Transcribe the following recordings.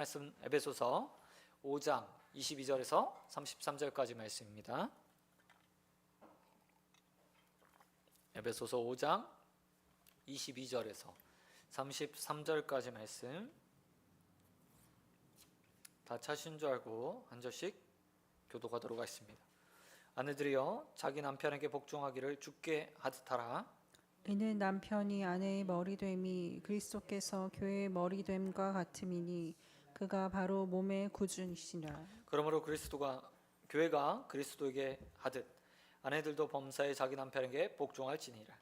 말씀 에베소서 5장 22절에서 33절까지 말씀입니다. 에베소서 5장 22절에서 33절까지 말씀 다 찾으신 줄 알고 한 절씩 교독하도록 하겠습니다. 아내들이여 자기 남편에게 복종하기를 주께 하듯 하라. 이는 남편이 아내의 머리됨이 그리스도께서 교회의 머리됨과 같음이니 그가 바로 몸의 구주이시라. 그러므로 교회가 그리스도에게 하듯 아내들도 범사에 자기 남편에게 복종할지니라.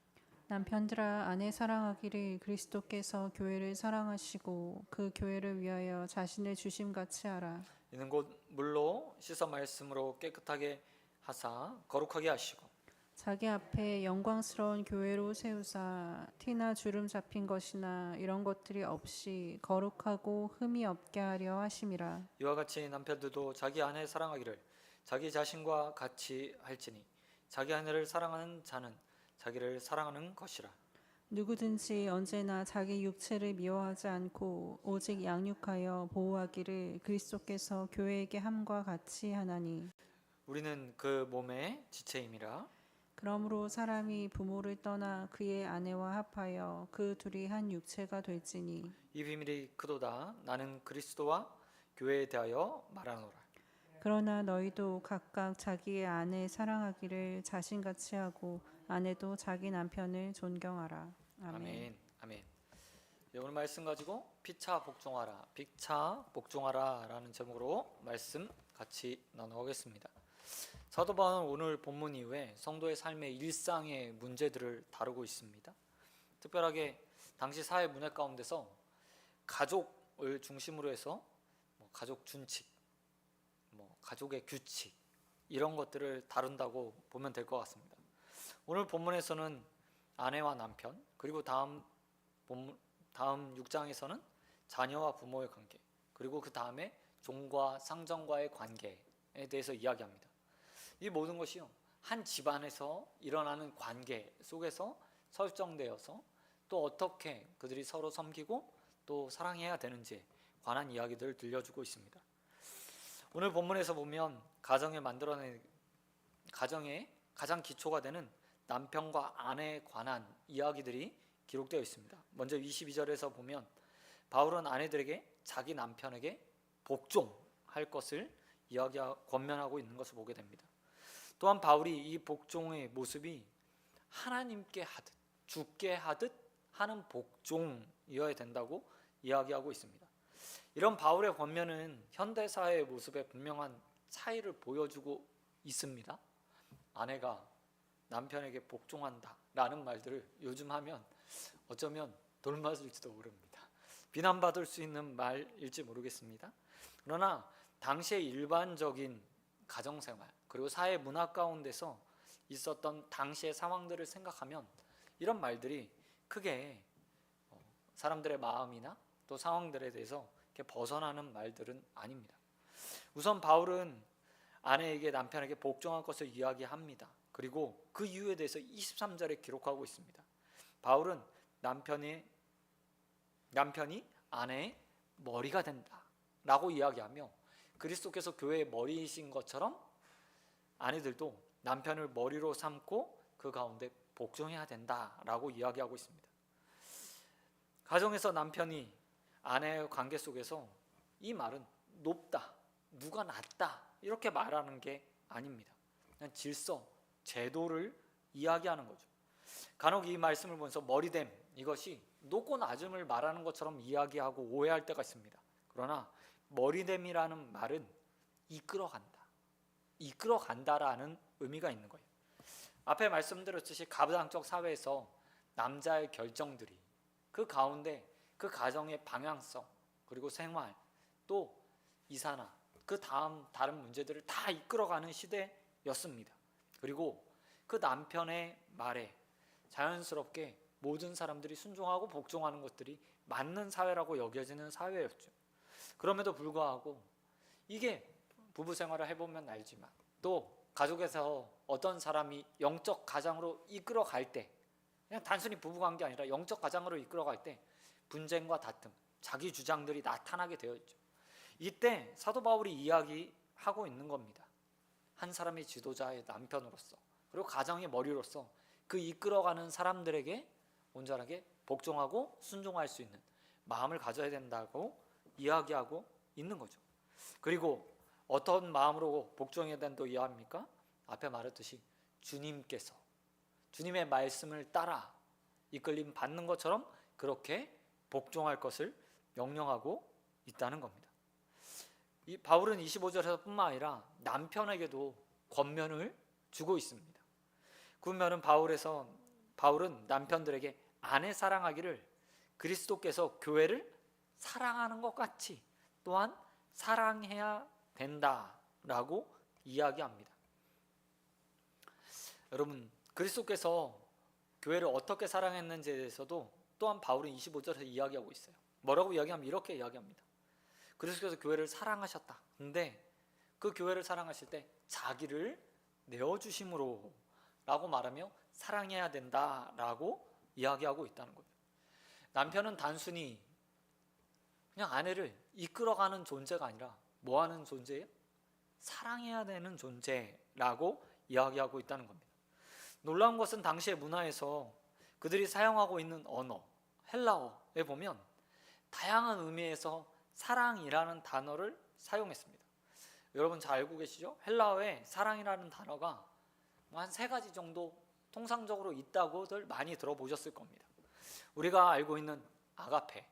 남편들아 아내 사랑하기를 그리스도께서 교회를 사랑하시고 그 교회를 위하여 자신을 주심같이 하라. 이는 곧 물로 씻어 말씀으로 깨끗하게 하사 거룩하게 하시고 자기 앞에 영광스러운 교회로 세우사 티나 주름 잡힌 것이나 이런 것들이 없이 거룩하고 흠이 없게 하려 하심이라. 이와 같이 남편들도 자기 아내 사랑하기를 자기 자신과 같이 할지니 자기 아내를 사랑하는 자는 자기를 사랑하는 것이라. 누구든지 언제나 자기 육체를 미워하지 않고 오직 양육하여 보호하기를 그리스도께서 교회에게 함과 같이 하나니. 우리는 그 몸의 지체임이라. 그러므로 사람이 부모를 떠나 그의 아내와 합하여 그 둘이 한 육체가 될지니. 이 비밀이 크도다. 나는 그리스도와 교회에 대하여 말하노라. 그러나 너희도 각각 자기의 아내 사랑하기를 자신같이 하고 아내도 자기 남편을 존경하라. 아멘. 아멘. 오늘 말씀 가지고 피차 복종하라라는 제목으로 말씀 같이 나누겠습니다. 사도 바울은 오늘 본문 이후에 성도의 삶의 일상의 문제들을 다루고 있습니다. 특별하게 당시 사회 문화 가운데서 가족을 중심으로 해서 가족 준칙, 가족의 규칙 이런 것들을 다룬다고 보면 될 것 같습니다. 오늘 본문에서는 아내와 남편, 그리고 다음 6장에서는 자녀와 부모의 관계, 그리고 그 다음에 종과 상전과의 관계에 대해서 이야기합니다. 이 모든 것이요 한 집안에서 일어나는 관계 속에서 설정되어서 또 어떻게 그들이 서로 섬기고 또 사랑해야 되는지에 관한 이야기들을 들려주고 있습니다. 오늘 본문에서 보면 가정의 가장 기초가 되는 남편과 아내에 관한 이야기들이 기록되어 있습니다. 먼저 22절에서 보면 바울은 아내들에게 자기 남편에게 복종할 것을 권면하고 있는 것을 보게 됩니다. 또한 바울이 이 복종의 모습이 하나님께 하듯 주께 하듯 하는 복종이어야 된다고 이야기하고 있습니다. 이런 바울의 권면은 현대사회의 모습에 분명한 차이를 보여주고 있습니다. 아내가 남편에게 복종한다 라는 말들을 요즘 하면 어쩌면 돌맞을지도 모릅니다. 비난받을 수 있는 말일지 모르겠습니다. 그러나 당시의 일반적인 가정생활 그리고 사회 문화 가운데서 있었던 당시의 상황들을 생각하면 이런 말들이 크게 사람들의 마음이나 또 상황들에 대해서 이렇게 벗어나는 말들은 아닙니다. 우선 바울은 아내에게 남편에게 복종할 것을 이야기합니다. 그리고 그 이유에 대해서 23절에 기록하고 있습니다. 바울은 남편이 아내의 머리가 된다 라고 이야기하며 그리스도께서 교회의 머리이신 것처럼 아내들도 남편을 머리로 삼고 그 가운데 복종해야 된다라고 이야기하고 있습니다. 가정에서 남편이 아내의 관계 속에서 이 말은 높다, 누가 낫다 이렇게 말하는 게 아닙니다. 그냥 질서, 제도를 이야기하는 거죠. 간혹 이 말씀을 보면서 머리됨 이것이 높고 낮음을 말하는 것처럼 이야기하고 오해할 때가 있습니다. 그러나 머리됨이라는 말은 이끌어간다라는 의미가 있는 거예요. 앞에 말씀드렸듯이 가부장적 사회에서 남자의 결정들이 그 가운데 그 가정의 방향성 그리고 생활 또 이사나 그 다음 다른 문제들을 다 이끌어가는 시대였습니다. 그리고 그 남편의 말에 자연스럽게 모든 사람들이 순종하고 복종하는 것들이 맞는 사회라고 여겨지는 사회였죠. 그럼에도 불구하고 이게 부부 생활을 해보면 알지만 또 가족에서 어떤 사람이 영적 가장으로 이끌어갈 때 그냥 단순히 부부관계 아니라 영적 가장으로 이끌어갈 때 분쟁과 다툼, 자기 주장들이 나타나게 되어 있죠. 이때 사도 바울이 이야기하고 있는 겁니다. 한 사람의 지도자의 남편으로서, 그리고 가정의 머리로서 그 이끌어가는 사람들에게 온전하게 복종하고 순종할 수 있는 마음을 가져야 된다고 이야기하고 있는 거죠. 그리고 어떤 마음으로 복종해야 된다고 이야기합니까? 앞에 말했듯이 주님께서 주님의 말씀을 따라 이끌림 받는 것처럼 그렇게 복종할 것을 명령하고 있다는 겁니다. 이 바울은 25절에서 뿐만 아니라 남편에게도 권면을 주고 있습니다. 그러면 바울은 남편들에게 아내 사랑하기를 그리스도께서 교회를 사랑하는 것 같이 또한 사랑해야 된다라고 이야기합니다. 여러분, 그리스도께서 교회를 어떻게 사랑했는지에 대해서도 또한 바울은 25절에서 이야기하고 있어요. 뭐라고 이야기하면 이렇게 이야기합니다. 그리스도께서 교회를 사랑하셨다. 근데 그 교회를 사랑하실 때 자기를 내어주심으로 라고 말하며 사랑해야 된다라고 이야기하고 있다는 거예요. 남편은 단순히 그냥 아내를 이끌어가는 존재가 아니라 뭐 하는 존재예요? 사랑해야 되는 존재라고 이야기하고 있다는 겁니다. 놀라운 것은 당시의 문화에서 그들이 사용하고 있는 언어, 헬라어에 보면 다양한 의미에서 사랑이라는 단어를 사용했습니다. 여러분 잘 알고 계시죠? 헬라어에 사랑이라는 단어가 한 3가지 정도 통상적으로 있다고들 많이 들어보셨을 겁니다. 우리가 알고 있는 아가페,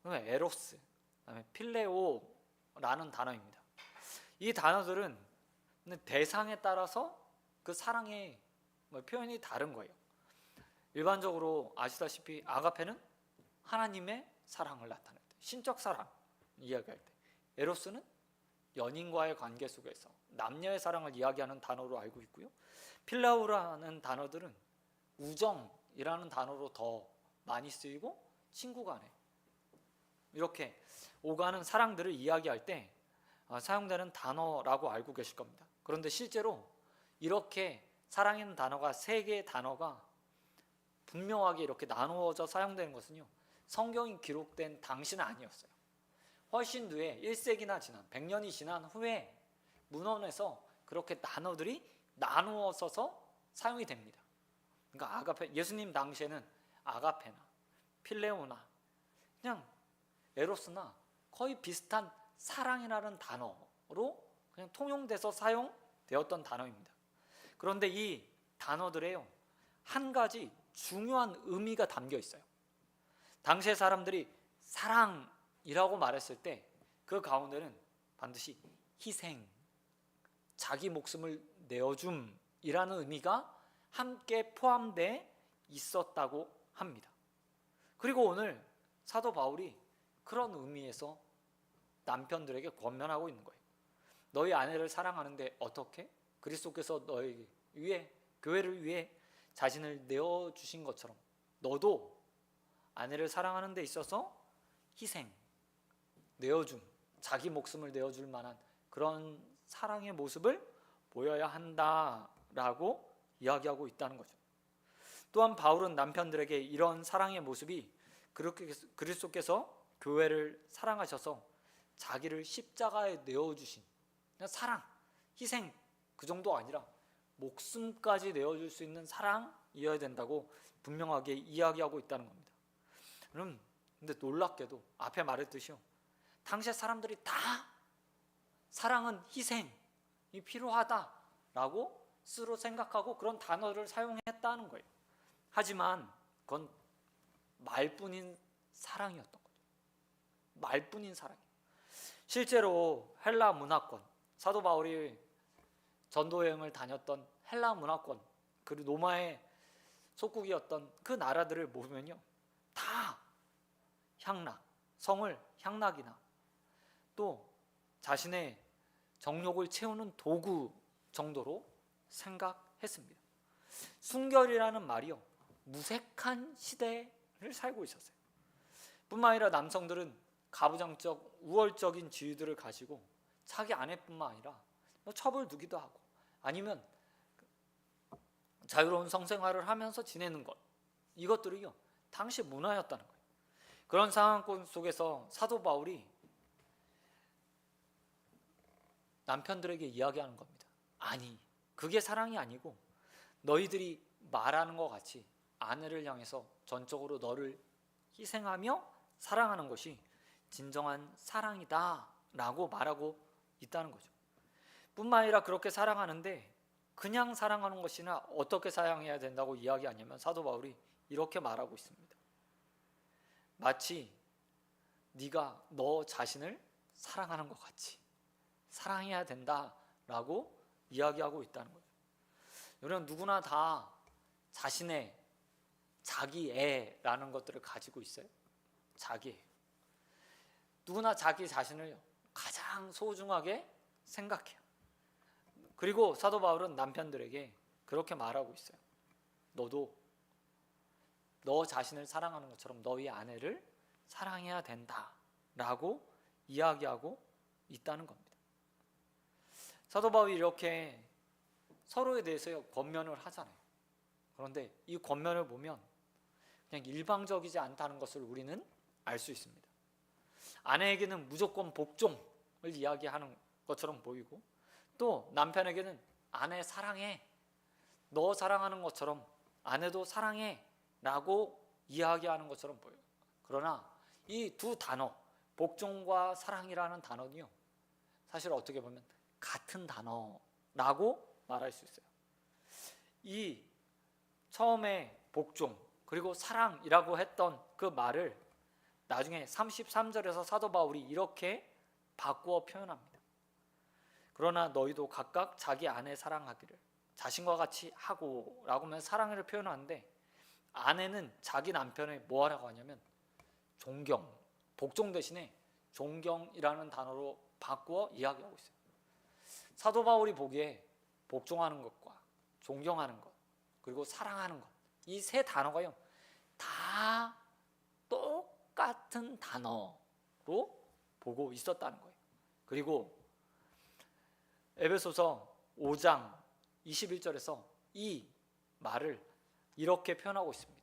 그다음에 에로스, 그다음에 필레오라는 단어입니다. 이 단어들은 대상에 따라서 그 사랑의 표현이 다른 거예요. 일반적으로 아시다시피 아가페는 하나님의 사랑을 나타낼 때, 신적 사랑 이야기할 때, 에로스는 연인과의 관계 속에서 남녀의 사랑을 이야기하는 단어로 알고 있고요. 필라우라는 단어들은 우정이라는 단어로 더 많이 쓰이고 친구 간에 이렇게 오가는 사랑들을 이야기할 때 사용되는 단어라고 알고 계실 겁니다. 그런데 실제로 이렇게 사랑이라는 단어가 3개의 단어가 분명하게 이렇게 나누어져 사용되는 것은요, 성경이 기록된 당시는 아니었어요. 훨씬 뒤에 1세기나 지난 100년이 지난 후에 문헌에서 그렇게 단어들이 나누어서 사용이 됩니다. 그러니까 아가페, 예수님 당시에는 아가페나 필레오나 그냥 에로스나 거의 비슷한 사랑이라는 단어로 그냥 통용돼서 사용되었던 단어입니다. 그런데 이 단어들에요, 한 가지 중요한 의미가 담겨 있어요. 당시의 사람들이 사랑이라고 말했을 때 그 가운데는 반드시 희생, 자기 목숨을 내어줌이라는 의미가 함께 포함되어 있었다고 합니다. 그리고 오늘 사도 바울이 그런 의미에서 남편들에게 권면하고 있는 거예요. 너희 아내를 사랑하는데 어떻게? 그리스도께서 너희 위해, 교회를 위해 자신을 내어주신 것처럼 너도 아내를 사랑하는 데 있어서 희생, 내어줌, 자기 목숨을 내어줄 만한 그런 사랑의 모습을 보여야 한다라고 이야기하고 있다는 거죠. 또한 바울은 남편들에게 이런 사랑의 모습이 그렇게 그리스도께서 교회를 사랑하셔서 자기를 십자가에 내어주신 그냥 사랑, 희생 그 정도 아니라 목숨까지 내어줄 수 있는 사랑이어야 된다고 분명하게 이야기하고 있다는 겁니다. 근데 놀랍게도 앞에 말했듯이요, 당시의 사람들이 다 사랑은 희생이 필요하다라고 스스로 생각하고 그런 단어를 사용했다는 거예요. 하지만 그건 말뿐인 사랑이었던 거죠. 말뿐인 사랑. 실제로 헬라 문화권, 사도 바울이 전도 여행을 다녔던 헬라 문화권, 그리고 로마의 속국이었던 그 나라들을 보면요, 다 향락, 성을 향락이나 또 자신의 정욕을 채우는 도구 정도로 생각했습니다. 순결이라는 말이요, 무색한 시대를 살고 있었어요. 뿐만 아니라 남성들은 가부장적 우월적인 지위들을 가지고 자기 아내뿐만 아니라 처벌두기도 하고 아니면 자유로운 성생활을 하면서 지내는 것, 이것들이요 당시 문화였다는 거예요. 그런 상황 속에서 사도 바울이 남편들에게 이야기하는 겁니다. 아니, 그게 사랑이 아니고 너희들이 말하는 것 같이 아내를 향해서 전적으로 너를 희생하며 사랑하는 것이 진정한 사랑이다 라고 말하고 있다는 거죠. 뿐만 아니라 그렇게 사랑하는데 그냥 사랑하는 것이나 어떻게 사랑해야 된다고 이야기하냐면 사도 바울이 이렇게 말하고 있습니다. 마치 네가 너 자신을 사랑하는 것 같이 사랑해야 된다라고 이야기하고 있다는 거죠. 여러분, 누구나 다 자신의 자기 애라는 것들을 가지고 있어요. 자기 애. 누구나 자기 자신을 가장 소중하게 생각해요. 그리고 사도 바울은 남편들에게 그렇게 말하고 있어요. 너도 너 자신을 사랑하는 것처럼 너희 아내를 사랑해야 된다라고 이야기하고 있다는 겁니다. 사도 바울이 이렇게 서로에 대해서 권면을 하잖아요. 그런데 이 권면을 보면 그냥 일방적이지 않다는 것을 우리는 알 수 있습니다. 아내에게는 무조건 복종을 이야기하는 것처럼 보이고, 또 남편에게는 아내 사랑해, 너 사랑하는 것처럼 아내도 사랑해 라고 이야기하는 것처럼 보여요. 그러나 이 두 단어, 복종과 사랑이라는 단어는요, 사실 어떻게 보면 같은 단어라고 말할 수 있어요. 이 처음에 복종 그리고 사랑이라고 했던 그 말을 나중에 33절에서 사도 바울이 이렇게 바꾸어 표현합니다. 그러나 너희도 각각 자기 아내 사랑하기를 자신과 같이 하고 라고 하면 사랑을 표현하는데, 아내는 자기 남편을 뭐 하라고 하냐면 존경, 복종 대신에 존경이라는 단어로 바꾸어 이야기하고 있어요. 사도 바울이 보기에 복종하는 것과 존경하는 것 그리고 사랑하는 것, 이 세 단어가요 다 똑같은 단어로 보고 있었다는 거예요. 그리고 에베소서 5장 21절에서 이 말을 이렇게 표현하고 있습니다.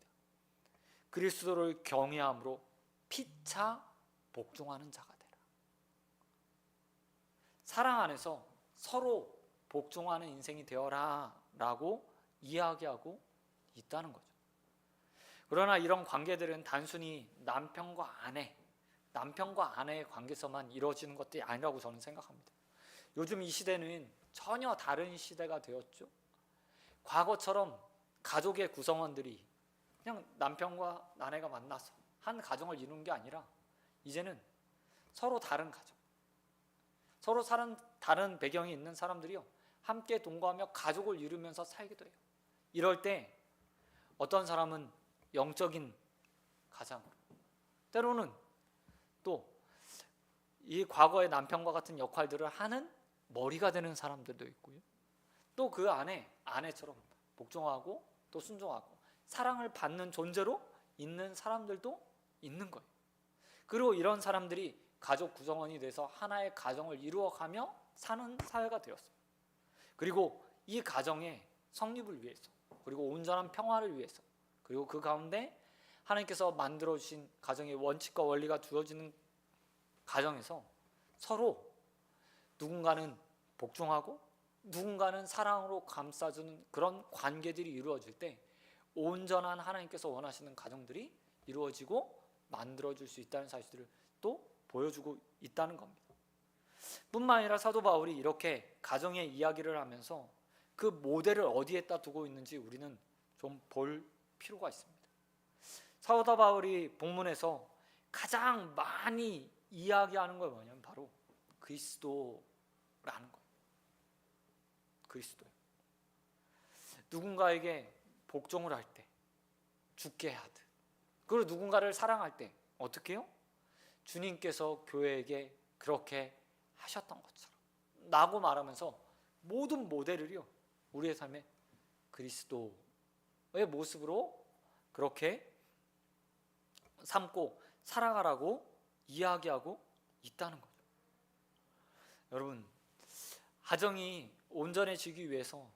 그리스도를 경외함으로 피차 복종하는 자가 되라. 사랑 안에서 서로 복종하는 인생이 되어라 라고 이야기하고 있다는 거죠. 그러나 이런 관계들은 단순히 남편과 아내의 관계에서만 이루어지는 것들이 아니라고 저는 생각합니다. 요즘 이 시대는 전혀 다른 시대가 되었죠. 과거처럼 가족의 구성원들이 그냥 남편과 아내가 만나서 한 가정을 이루는 게 아니라 이제는 서로 다른 가정, 서로 다른 배경이 있는 사람들이요 함께 동거하며 가족을 이루면서 살기도 해요. 이럴 때 어떤 사람은 영적인 가장으로, 때로는 또 이 과거의 남편과 같은 역할들을 하는 머리가 되는 사람들도 있고요. 또 그 안에 아내처럼 복종하고 또 순종하고 사랑을 받는 존재로 있는 사람들도 있는 거예요. 그리고 이런 사람들이 가족 구성원이 돼서 하나의 가정을 이루어가며 사는 사회가 되었어요. 그리고 이 가정의 성립을 위해서, 그리고 온전한 평화를 위해서, 그리고 그 가운데 하나님께서 만들어주신 가정의 원칙과 원리가 두어지는 가정에서 서로 누군가는 복종하고 누군가는 사랑으로 감싸주는 그런 관계들이 이루어질 때 온전한 하나님께서 원하시는 가정들이 이루어지고 만들어질 수 있다는 사실을 또 보여주고 있다는 겁니다. 뿐만 아니라 사도 바울이 이렇게 가정의 이야기를 하면서 그 모델을 어디에다 두고 있는지 우리는 좀 볼 필요가 있습니다. 사도 바울이 본문에서 가장 많이 이야기하는 건 뭐냐면 바로 그리스도라는 거예요. 그리스도요. 누군가에게 복종을 할 때 죽게 하듯, 그리고 누군가를 사랑할 때 어떻게 해요? 주님께서 교회에게 그렇게 하셨던 것처럼 라고 말하면서 모든 모델을요 우리의 삶에 그리스도의 모습으로 그렇게 삼고 살아가라고 이야기하고 있다는 거죠. 여러분, 가정이 온전해지기 위해서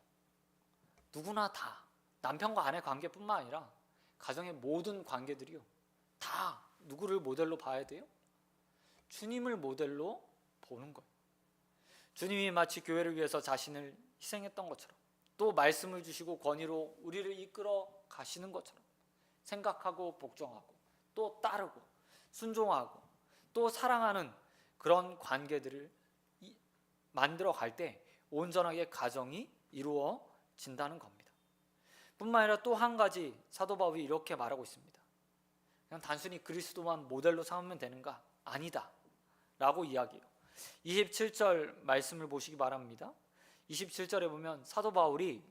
누구나 다 남편과 아내 관계뿐만 아니라 가정의 모든 관계들이요 다 누구를 모델로 봐야 돼요? 주님을 모델로 보는 거예요. 주님이 마치 교회를 위해서 자신을 희생했던 것처럼 또 말씀을 주시고 권위로 우리를 이끌어 가시는 것처럼 생각하고 복종하고 또 따르고 순종하고 또 사랑하는 그런 관계들을 만들어 갈 때 온전하게 가정이 이루어진다는 겁니다. 뿐만 아니라 또 한 가지 사도 바울이 이렇게 말하고 있습니다. 그냥 단순히 그리스도만 모델로 삼으면 되는가? 아니다 라고 이야기해요. 27절 말씀을 보시기 바랍니다. 27절에 보면 사도 바울이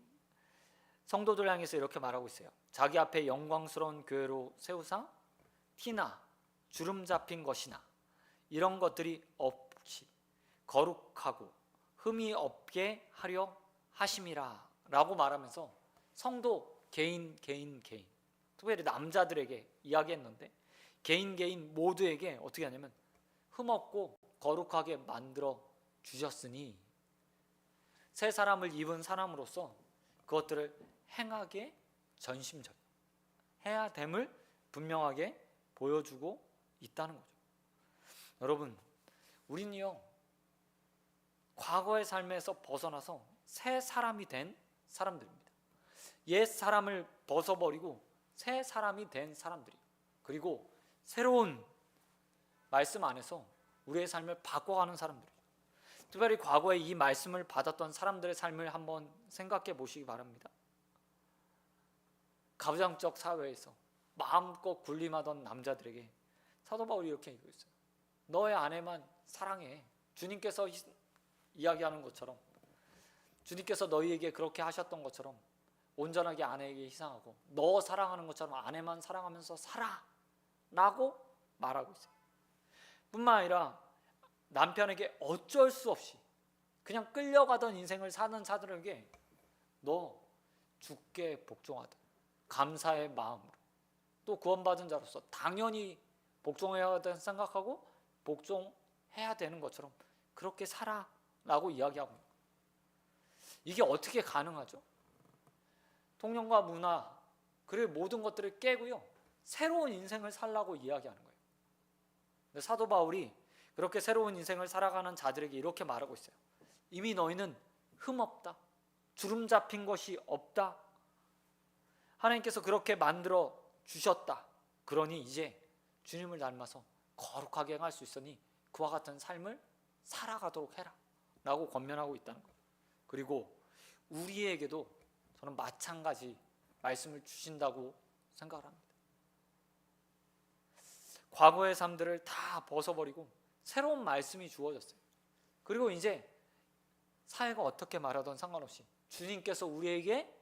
성도들 향해서 이렇게 말하고 있어요. 자기 앞에 영광스러운 교회로 세우사 티나 주름 잡힌 것이나 이런 것들이 없이 거룩하고 흠이 없게 하려 하심이라 라고 말하면서 성도 개인 특별히 남자들에게 이야기했는데 개인 모두에게 어떻게 하냐면 흠없고 거룩하게 만들어 주셨으니 새 사람을 입은 사람으로서 그것들을 행하게 전심적 해야 됨을 분명하게 보여주고 있다는 거죠. 여러분, 우리는요 과거의 삶에서 벗어나서 새 사람이 된 사람들입니다. 옛 사람을 벗어버리고 새 사람이 된 사람들이에요. 그리고 새로운 말씀 안에서 우리의 삶을 바꿔가는 사람들이에요. 특별히 과거에 이 말씀을 받았던 사람들의 삶을 한번 생각해 보시기 바랍니다. 가부장적 사회에서 마음껏 군림하던 남자들에게 사도 바울이 이렇게 얘기했어요. 너의 아내만 사랑해. 주님께서 이야기하는 것처럼 주님께서 너희에게 그렇게 하셨던 것처럼 온전하게 아내에게 희생하고 너 사랑하는 것처럼 아내만 사랑하면서 살아 라고 말하고 있어요. 뿐만 아니라 남편에게 어쩔 수 없이 그냥 끌려가던 인생을 사는 사람들에게 너 주께 복종하다 감사의 마음으로 또 구원받은 자로서 당연히 복종해야 된다고 생각하고 복종해야 되는 것처럼 그렇게 살아 라고 이야기하고 있는 거예요. 이게 어떻게 가능하죠? 통념과 문화 그리고 모든 것들을 깨고요 새로운 인생을 살라고 이야기하는 거예요. 근데 사도 바울이 그렇게 새로운 인생을 살아가는 자들에게 이렇게 말하고 있어요. 이미 너희는 흠없다. 주름 잡힌 것이 없다. 하나님께서 그렇게 만들어 주셨다. 그러니 이제 주님을 닮아서 거룩하게 행할 수 있으니 그와 같은 삶을 살아가도록 해라 라고 권면하고 있다는 거예요. 그리고 우리에게도 저는 마찬가지 말씀을 주신다고 생각을 합니다. 과거의 삶들을 다 벗어버리고 새로운 말씀이 주어졌어요. 그리고 이제 사회가 어떻게 말하든 상관없이 주님께서 우리에게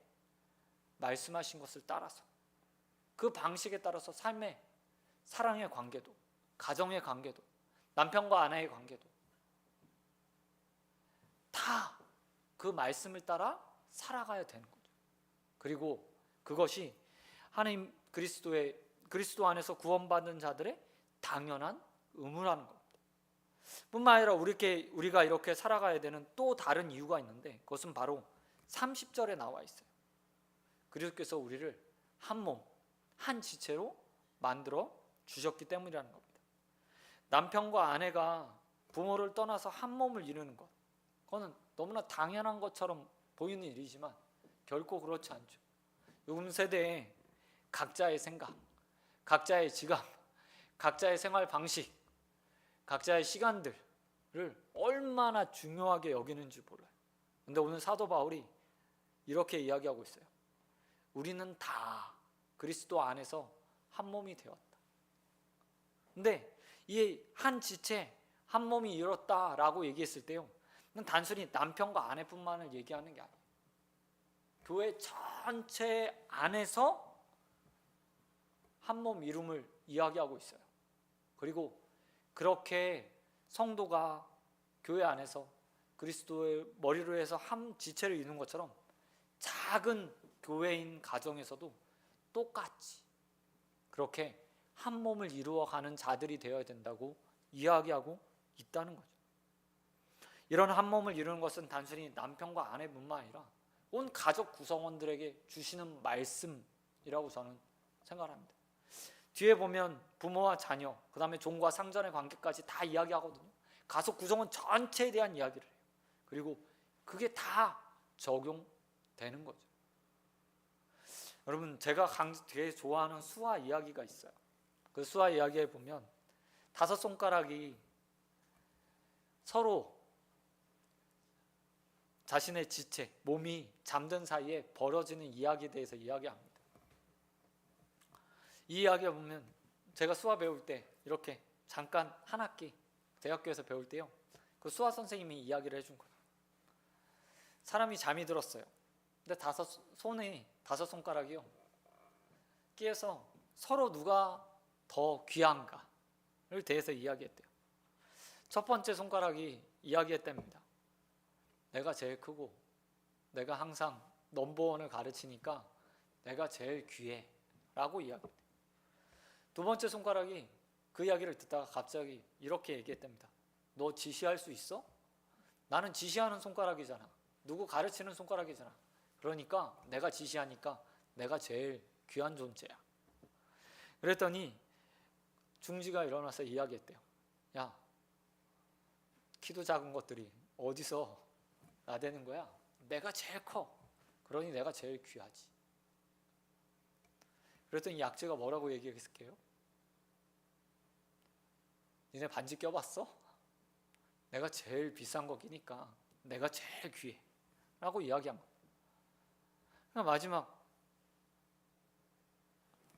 말씀하신 것을 따라서 그 방식에 따라서 삶의 사랑의 관계도 가정의 관계도 남편과 아내의 관계도 다 그 말씀을 따라 살아가야 되는 거죠. 그리고 그것이 하나님 그리스도 안에서 구원받는 자들의 당연한 의무라는 겁니다. 뿐만 아니라 우리가 이렇게 살아가야 되는 또 다른 이유가 있는데 그것은 바로 30절에 나와 있어요. 그리스도께서 우리를 한 몸, 한 지체로 만들어 주셨기 때문이라는 겁니다. 남편과 아내가 부모를 떠나서 한 몸을 이루는 것, 그거는 너무나 당연한 것처럼 보이는 일이지만 결코 그렇지 않죠. 요즘 세대에 각자의 생각, 각자의 지갑, 각자의 생활 방식, 각자의 시간들을 얼마나 중요하게 여기는지 몰라요. 근데 오늘 사도 바울이 이렇게 이야기하고 있어요. 우리는 다 그리스도 안에서 한 몸이 되었다. 근데 이 한 지체, 한 몸이 이뤘다라고 얘기했을 때요, 단순히 남편과 아내뿐만을 얘기하는 게 아니에요. 교회 전체 안에서 한 몸 이룸을 이야기하고 있어요. 그리고 그렇게 성도가 교회 안에서 그리스도의 머리로 해서 한 지체를 이루는 것처럼 작은 교회인 가정에서도 똑같이 그렇게 한 몸을 이루어가는 자들이 되어야 된다고 이야기하고 있다는 거죠. 이런 한 몸을 이루는 것은 단순히 남편과 아내뿐만 아니라 온 가족 구성원들에게 주시는 말씀이라고 저는 생각합니다. 뒤에 보면 부모와 자녀, 그 다음에 종과 상전의 관계까지 다 이야기하거든요. 가족 구성원 전체에 대한 이야기를 해요. 그리고 그게 다 적용되는 거죠. 여러분, 제가 되게 좋아하는 수화 이야기가 있어요. 그 수화 이야기에 보면 5손가락이 서로 자신의 지체, 몸이 잠든 사이에 벌어지는 이야기에 대해서 이야기합니다. 이 이야기에 보면 제가 수화 배울 때 이렇게 잠깐 한 학기 대학교에서 배울 때요, 그 수화 선생님이 이야기를 해준 거예요. 사람이 잠이 들었어요. 근데 5손가락이요 끼어서 서로 누가 더 귀한가를 대해서 이야기했대요. 첫 번째 손가락이 이야기했답니다. 내가 제일 크고 내가 항상 넘버원을 가르치니까 내가 제일 귀해 라고 이야기했대요. 두 번째 손가락이 그 이야기를 듣다가 갑자기 이렇게 얘기했답니다. 너 지시할 수 있어? 나는 지시하는 손가락이잖아. 누구 가르치는 손가락이잖아. 그러니까 내가 지시하니까 내가 제일 귀한 존재야. 그랬더니 중지가 일어나서 이야기했대요. 야, 키도 작은 것들이 어디서 나대는 거야? 내가 제일 커. 그러니 내가 제일 귀하지. 그랬더니 약재가 뭐라고 얘기했을게요? 니네 반지 껴봤어? 내가 제일 비싼 거 끼니까 내가 제일 귀해 라고 이야기한 거예요. 그러니까 마지막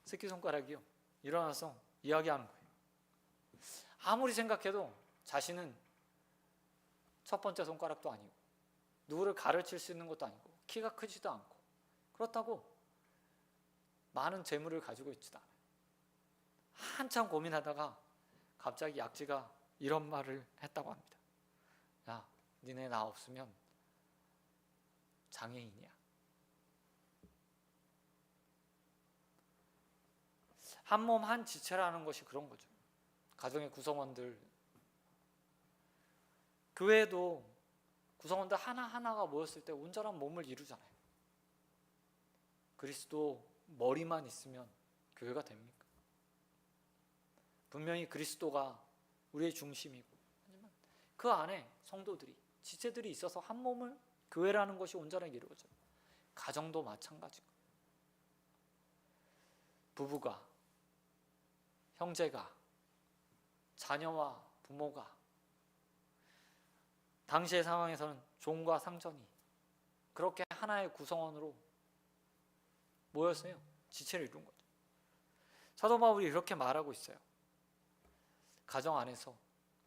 새끼손가락이요 일어나서 이야기하는 거예요. 아무리 생각해도 자신은 첫 번째 손가락도 아니고 누구를 가르칠 수 있는 것도 아니고 키가 크지도 않고 그렇다고 많은 재물을 가지고 있지도 않아요. 한참 고민하다가 갑자기 약지가 이런 말을 했다고 합니다. 야, 니네 나 없으면 장애인이야. 한 몸 한 지체라는 것이 그런 거죠. 가정의 구성원들, 교회도 구성원들 하나하나가 모였을 때 온전한 몸을 이루잖아요. 그리스도 머리만 있으면 교회가 됩니까? 분명히 그리스도가 우리의 중심이고, 하지만 그 안에 성도들이, 지체들이 있어서 한 몸을, 교회라는 것이 온전하게 이루어져요. 가정도 마찬가지고, 부부가, 형제가, 자녀와 부모가, 당시의 상황에서는 종과 상전이 그렇게 하나의 구성원으로 모였어요. 지체를 이룬 거죠. 사도 바울이 이렇게 말하고 있어요. 가정 안에서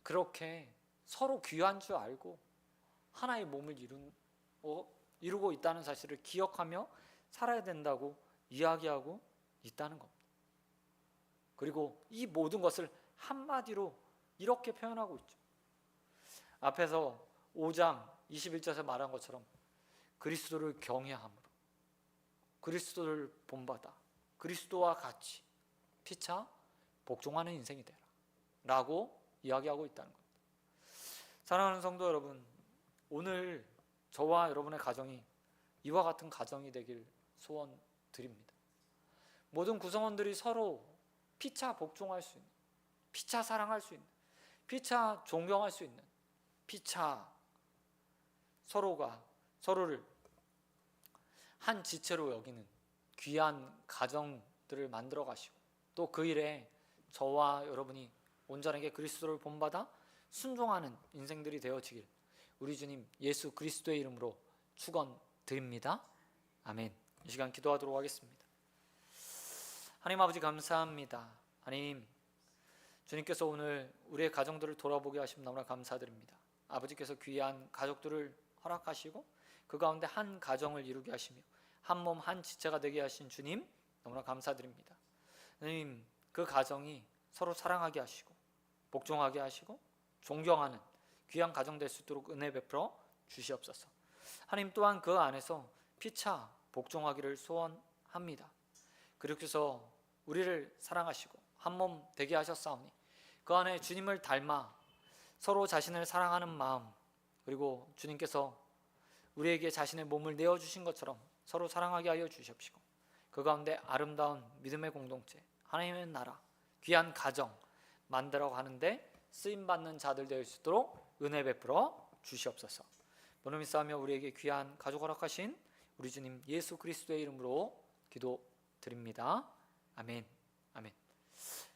그렇게 서로 귀한 줄 알고 하나의 몸을 이루고 있다는 사실을 기억하며 살아야 된다고 이야기하고 있다는 겁니다. 그리고 이 모든 것을 한마디로 이렇게 표현하고 있죠. 앞에서 5장 21절에서 말한 것처럼 그리스도를 경외함으로, 그리스도를 본받아 그리스도와 같이 피차 복종하는 인생이 되라 라고 이야기하고 있다는 겁니다. 사랑하는 성도 여러분, 오늘 저와 여러분의 가정이 이와 같은 가정이 되길 소원드립니다. 모든 구성원들이 서로 피차 복종할 수 있는, 피차 사랑할 수 있는, 피차 존경할 수 있는, 피차 서로가 서로를 한 지체로 여기는 귀한 가정들을 만들어 가시고, 또 그 일에 저와 여러분이 온전하게 그리스도를 본받아 순종하는 인생들이 되어지길 우리 주님 예수 그리스도의 이름으로 축원드립니다. 아멘. 이 시간 기도하도록 하겠습니다. 하나님 아버지 감사합니다. 하나님, 주님께서 오늘 우리의 가정들을 돌아보게 하시면 너무나 감사드립니다. 아버지께서 귀한 가족들을 허락하시고 그 가운데 한 가정을 이루게 하시며 한 몸 한 지체가 되게 하신 주님 너무나 감사드립니다. 하나님, 그 가정이 서로 사랑하게 하시고 복종하게 하시고 존경하는 귀한 가정 될 수 있도록 은혜 베풀어 주시옵소서. 하나님 또한 그 안에서 피차 복종하기를 소원합니다. 그리고서 우리를 사랑하시고 한 몸 되게 하셨사오니 그 안에 주님을 닮아 서로 자신을 사랑하는 마음, 그리고 주님께서 우리에게 자신의 몸을 내어주신 것처럼 서로 사랑하게 하여 주시옵시고 그 가운데 아름다운 믿음의 공동체, 하나님의 나라, 귀한 가정 만들어 가는데 쓰임받는 자들 될 수 있도록 은혜 베풀어 주시옵소서. 너는 믿사하며 우리에게 귀한 가족 허락하신 우리 주님 예수 그리스도의 이름으로 기도드립니다. 아멘. 아멘.